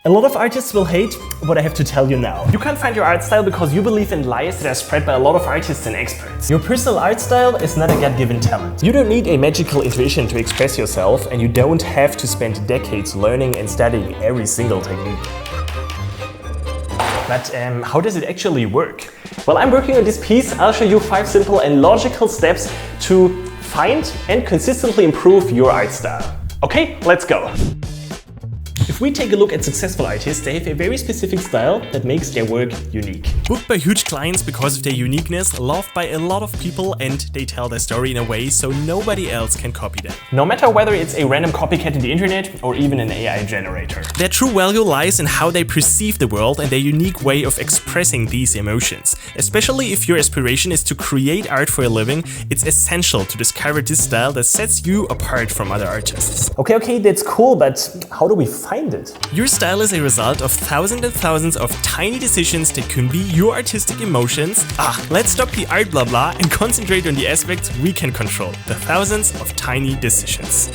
A lot of artists will hate what I have to tell you now. You can't find your art style because you believe in lies that are spread by a lot of artists and experts. Your personal art style is not a God-given talent. You don't need a magical intuition to express yourself, and you don't have to spend decades learning and studying every single technique. But how does it actually work? While I'm working on this piece, I'll show you 5 simple and logical steps to find and consistently improve your art style. Okay, let's go. If we take a look at successful artists, they have a very specific style that makes their work unique. Booked by huge clients because of their uniqueness, loved by a lot of people, and they tell their story in a way so nobody else can copy them. No matter whether it's a random copycat in the internet or even an AI generator. Their true value lies in how they perceive the world and their unique way of expressing these emotions. Especially if your aspiration is to create art for a living, it's essential to discover this style that sets you apart from other artists. Okay, that's cool, but how do we find it? Your style is a result of thousands and thousands of tiny decisions that can be your artistic emotions. Let's stop the art blah blah and concentrate on the aspects we can control, the thousands of tiny decisions.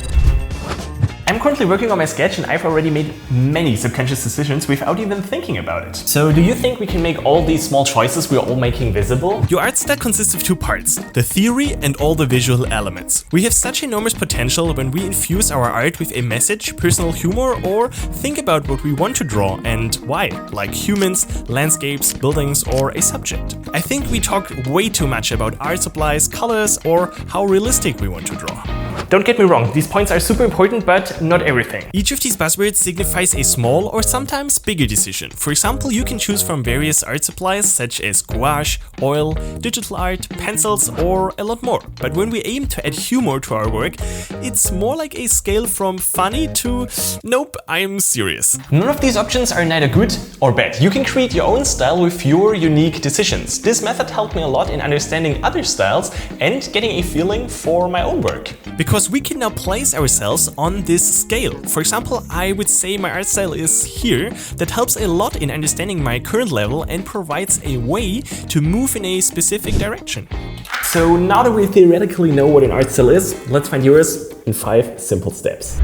I'm currently working on my sketch and I've already made many subconscious decisions without even thinking about it. So do you think we can make all these small choices we're all making visible? Your art style consists of 2 parts, the theory and all the visual elements. We have such enormous potential when we infuse our art with a message, personal humor, or think about what we want to draw and why, like humans, landscapes, buildings, or a subject. I think we talk way too much about art supplies, colors, or how realistic we want to draw. Don't get me wrong, these points are super important, but not everything. Each of these buzzwords signifies a small or sometimes bigger decision. For example, you can choose from various art supplies such as gouache, oil, digital art, pencils, or a lot more. But when we aim to add humor to our work, it's more like a scale from funny to nope, I'm serious. None of these options are neither good or bad. You can create your own style with your unique decisions. This method helped me a lot in understanding other styles and getting a feeling for my own work. Because we can now place ourselves on this scale. For example, I would say my art style is here. That helps a lot in understanding my current level and provides a way to move in a specific direction. So now that we theoretically know what an art style is, let's find yours in 5 simple steps.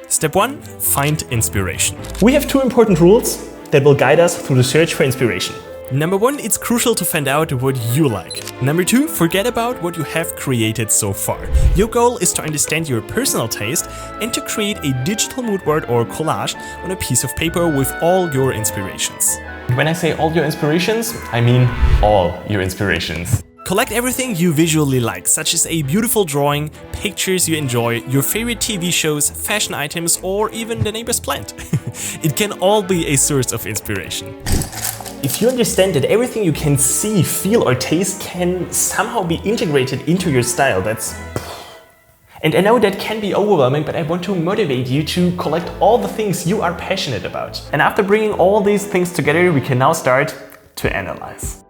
Step 1. Find inspiration. We have 2 important rules that will guide us through the search for inspiration. Number 1, it's crucial to find out what you like. Number 2, forget about what you have created so far. Your goal is to understand your personal taste and to create a digital mood board or collage on a piece of paper with all your inspirations. When I say all your inspirations, I mean all your inspirations. Collect everything you visually like, such as a beautiful drawing, pictures you enjoy, your favorite TV shows, fashion items, or even the neighbor's plant. It can all be a source of inspiration. If you understand that everything you can see, feel, or taste can somehow be integrated into your style, And I know that can be overwhelming, but I want to motivate you to collect all the things you are passionate about. And after bringing all these things together, we can now start to analyze.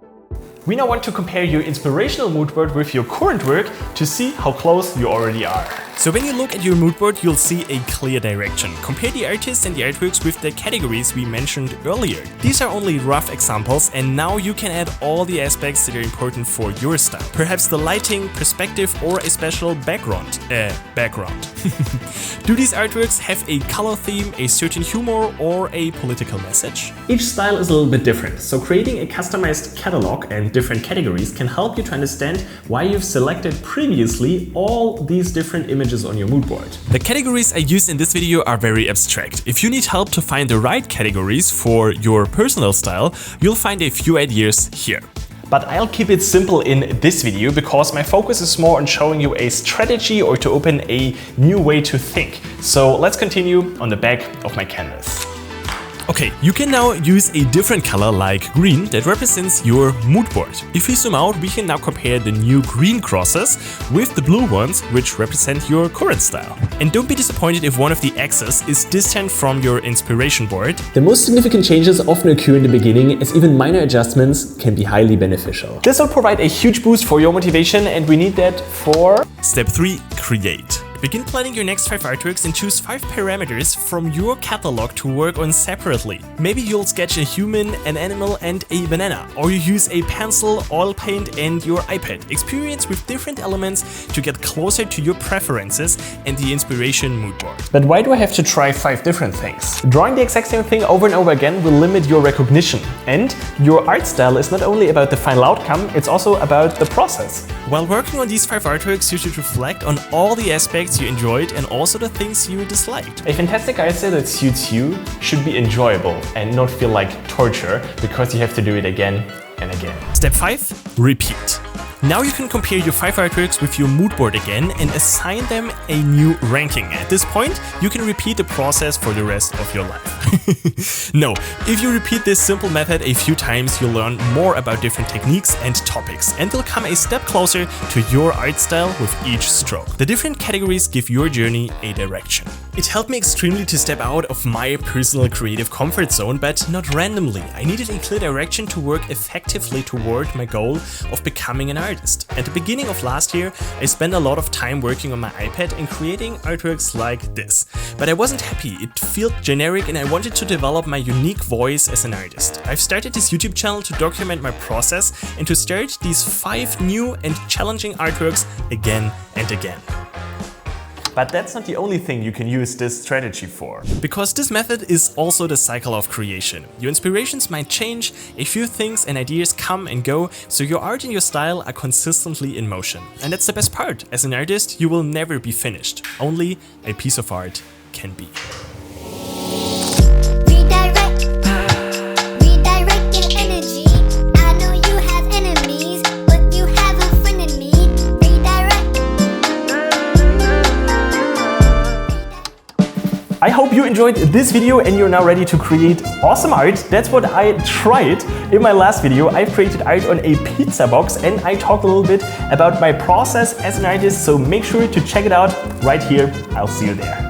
We now want to compare your inspirational mood board with your current work to see how close you already are. So when you look at your mood board, you'll see a clear direction. Compare the artists and the artworks with the categories we mentioned earlier. These are only rough examples, and now you can add all the aspects that are important for your style. Perhaps the lighting, perspective, or a special background. Do these artworks have a color theme, a certain humor, or a political message? Each style is a little bit different, so creating a customized catalog and different categories can help you to understand why you've selected previously all these different images on your mood board. The categories I use in this video are very abstract. If you need help to find the right categories for your personal style, you'll find a few ideas here. But I'll keep it simple in this video because my focus is more on showing you a strategy or to open a new way to think. So let's continue on the back of my canvas. Okay, you can now use a different color like green that represents your mood board. If we zoom out, we can now compare the new green crosses with the blue ones, which represent your current style. And don't be disappointed if one of the axes is distant from your inspiration board. The most significant changes often occur in the beginning, as even minor adjustments can be highly beneficial. This will provide a huge boost for your motivation, and we need that for Step 3, create. Begin planning your next 5 artworks and choose 5 parameters from your catalog to work on separately. Maybe you'll sketch a human, an animal and a banana, or you use a pencil, oil paint and your iPad. Experience with different elements to get closer to your preferences and the inspiration mood board. But why do I have to try 5 different things? Drawing the exact same thing over and over again will limit your recognition. And your art style is not only about the final outcome, it's also about the process. While working on these 5 artworks, you should reflect on all the aspects you enjoyed and also the things you disliked. A fantastic art style that suits you should be enjoyable and not feel like torture because you have to do it again and again. Step 5. Repeat. Now you can compare your 5 artworks with your mood board again and assign them a new ranking. At this point, you can repeat the process for the rest of your life. No, if you repeat this simple method a few times, you'll learn more about different techniques and topics and will come a step closer to your art style with each stroke. The different categories give your journey a direction. It helped me extremely to step out of my personal creative comfort zone, but not randomly. I needed a clear direction to work effectively toward my goal of becoming an artist. At the beginning of last year, I spent a lot of time working on my iPad and creating artworks like this. But I wasn't happy, it felt generic and I wanted to develop my unique voice as an artist. I've started this YouTube channel to document my process and to start these 5 new and challenging artworks again and again. But that's not the only thing you can use this strategy for. Because this method is also the cycle of creation. Your inspirations might change, a few things and ideas come and go, so your art and your style are consistently in motion. And that's the best part. As an artist, you will never be finished. Only a piece of art can be. I hope you enjoyed this video and you're now ready to create awesome art. That's what I tried in my last video. I've created art on a pizza box and I talked a little bit about my process as an artist, so make sure to check it out right here. I'll see you there.